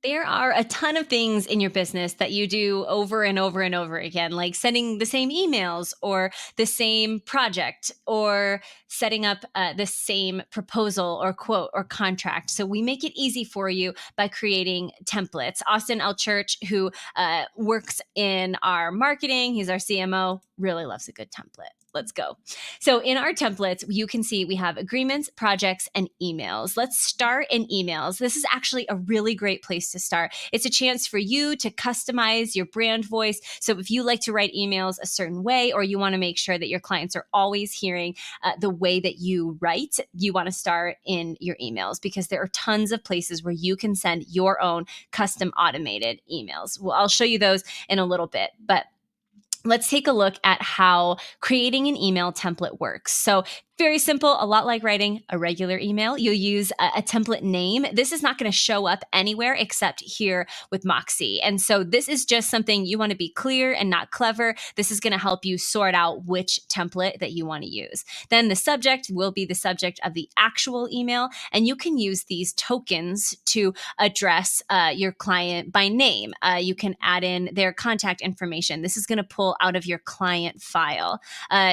There are a ton of things in your business that you do over and over and over again, like sending the same emails or the same project or setting up the same proposal or quote or contract. So we make it easy for you by creating templates. Austin L. Church, who works in our marketing, he's our CMO, really loves a good template. Let's go. So in our templates, you can see we have agreements, projects, and emails. Let's start in emails. This is actually a really great place to start. It's a chance for you to customize your brand voice. So if you like to write emails a certain way, or you want to make sure that your clients are always hearing the way that you write, you want to start in your emails because there are tons of places where you can send your own custom automated emails. Well, I'll show you those in a little bit, but let's take a look at how creating an email template works. So very simple, a lot like writing a regular email. You'll use a template name. This is not going to show up anywhere except here with Moxie. And so this is just something you want to be clear and not clever. This is going to help you sort out which template that you want to use. Then the subject will be the subject of the actual email. And you can use these tokens to address your client by name. You can add in their contact information. This is going to pull out of your client file.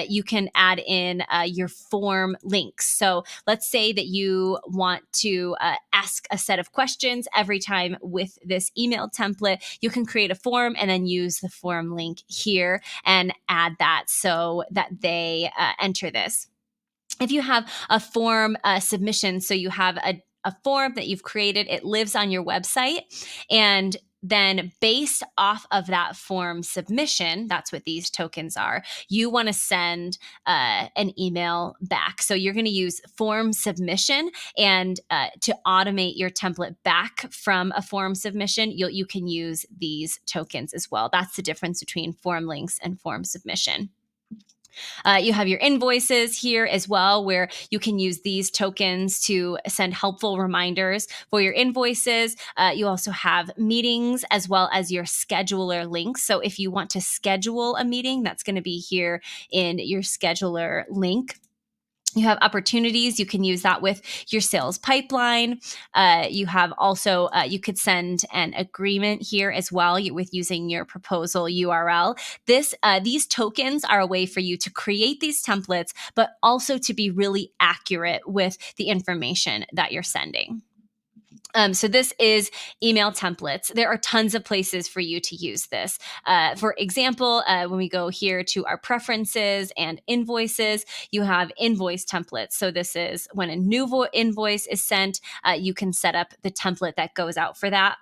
You can add in your form links. So let's say that you want to ask a set of questions every time with this email template. You can create a form and then use the form link here and add that so that they enter this. If you have a form submission, so you have a form that you've created, it lives on your website, and then based off of that form submission, that's what these tokens are, you want to send an email back. So you're going to use form submission, and to automate your template back from a form submission, you can use these tokens as well. That's the difference between form links and form submission. You have your invoices here as well, where you can use these tokens to send helpful reminders for your invoices. You also have meetings as well as your scheduler links. So if you want to schedule a meeting, that's going to be here in your scheduler link. You have opportunities. You can use that with your sales pipeline. You have also, you could send an agreement here as well with using your proposal URL. These tokens are a way for you to create these templates, but also to be really accurate with the information that you're sending. So this is email templates. There are tons of places for you to use this. For example, when we go here to our preferences and invoices, you have invoice templates. So this is when a new invoice is sent, you can set up the template that goes out for that.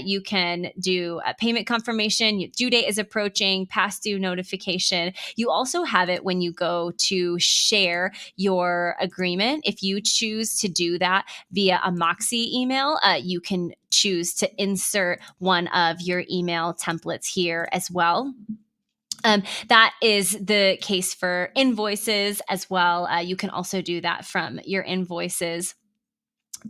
You can do a payment confirmation, your due date is approaching, past due notification. You also have it when you go to share your agreement. If you choose to do that via a Moxie email, you can choose to insert one of your email templates here as well. That is the case for invoices as well. You can also do that from your invoices.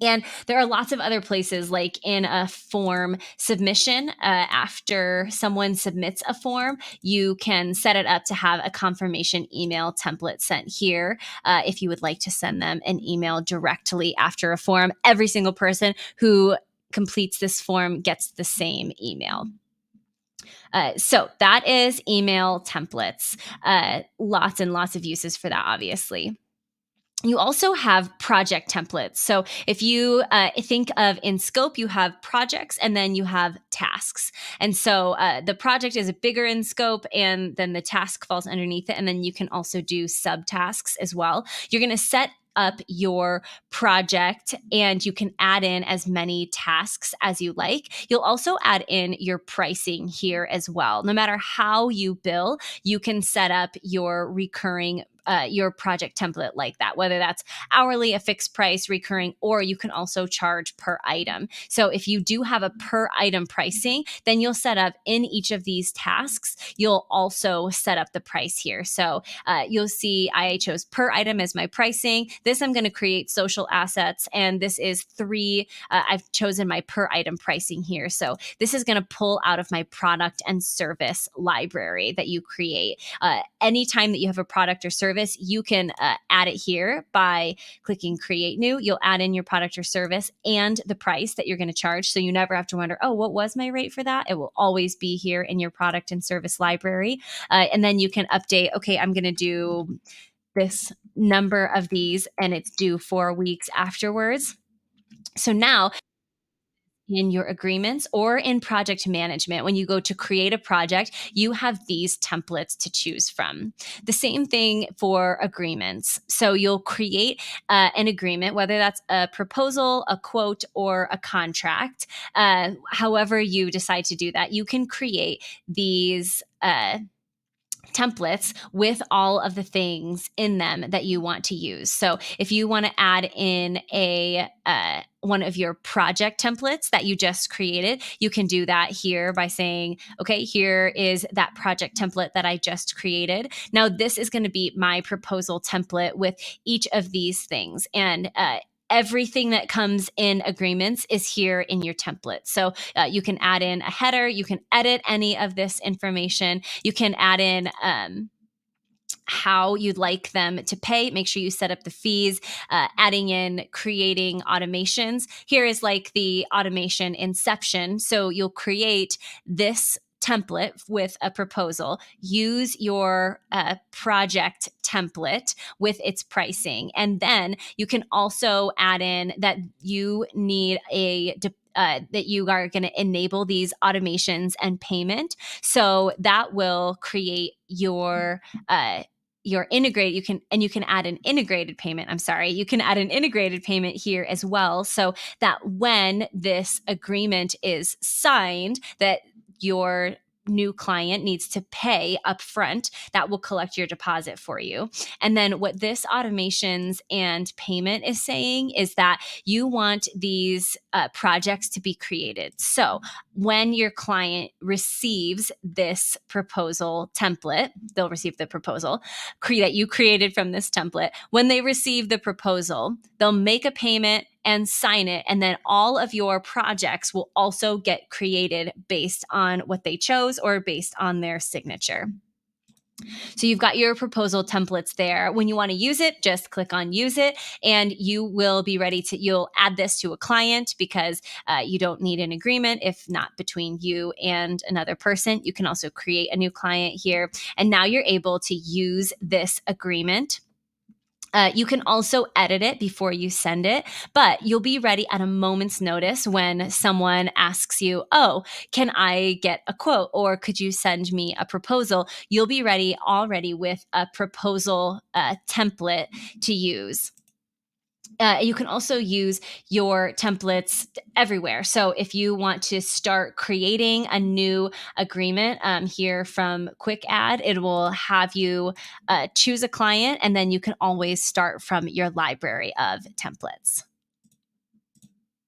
And there are lots of other places, like in a form submission. After someone submits a form, you can set it up to have a confirmation email template sent here. If you would like to send them an email directly after a form, every single person who completes this form gets the same email. So that is email templates. Lots and lots of uses for that, obviously. You also have project templates. So if you think of in scope, you have projects and then you have tasks. And so the project is bigger in scope, and then the task falls underneath it. And then you can also do subtasks as well. You're going to set up your project and you can add in as many tasks as you like. You'll also add in your pricing here as well. No matter how you bill, you can set up your recurring your project template like that, whether that's hourly, a fixed price, recurring, or you can also charge per item. So if you do have a per item pricing, then you'll set up in each of these tasks, you'll also set up the price here. So you'll see I chose per item as my pricing. This I'm going to create social assets, and this is I've chosen my per item pricing here. So this is going to pull out of my product and service library that you create. Anytime that you have a product or service service, you can add it here by clicking create new. You'll add in your product or service and the price that you're going to charge. So you never have to wonder, oh, what was my rate for that? It will always be here in your product and service library. And then you can update, okay, I'm going to do this number of these and it's due 4 weeks afterwards. So now in your agreements or in project management, when you go to create a project, you have these templates to choose from. The same thing for agreements. So you'll create an agreement, whether that's a proposal, a quote, or a contract. However you decide to do that, you can create these templates with all of the things in them that you want to use. So if you want to add in a one of your project templates that you just created, you can do that here by saying, okay, here is that project template that I just created. Now this is going to be my proposal template with each of these things. And everything that comes in agreements is here in your template. So you can add in a header, you can edit any of this information, you can add in how you'd like them to pay. Make sure you set up the fees, adding in creating automations. Here is like the automation inception. So you'll create this template with a proposal, use your project template with its pricing. And then you can also add in that you need that you are going to enable these automations and payment. So that will create your integrate you can add an integrated payment. I'm sorry, you can add an integrated payment here as well, so that when this agreement is signed, that your new client needs to pay upfront, that will collect your deposit for you. And then what this automations and payment is saying is that you want these projects to be created. So when your client receives this proposal template, they'll receive the proposal that you created from this template. When they receive the proposal, they'll make a payment and sign it. And then all of your projects will also get created based on what they chose or based on their signature. So you've got your proposal templates there. When you want to use it, just click on use it and you will be ready to, you'll add this to a client because you don't need an agreement if not between you and another person. You can also create a new client here. And now you're able to use this agreement. You can also edit it before you send it, but you'll be ready at a moment's notice when someone asks you, oh, can I get a quote or could you send me a proposal? You'll be ready already with a proposal template to use. You can also use your templates everywhere. So if you want to start creating a new agreement here from Quick Add, it will have you choose a client and then you can always start from your library of templates.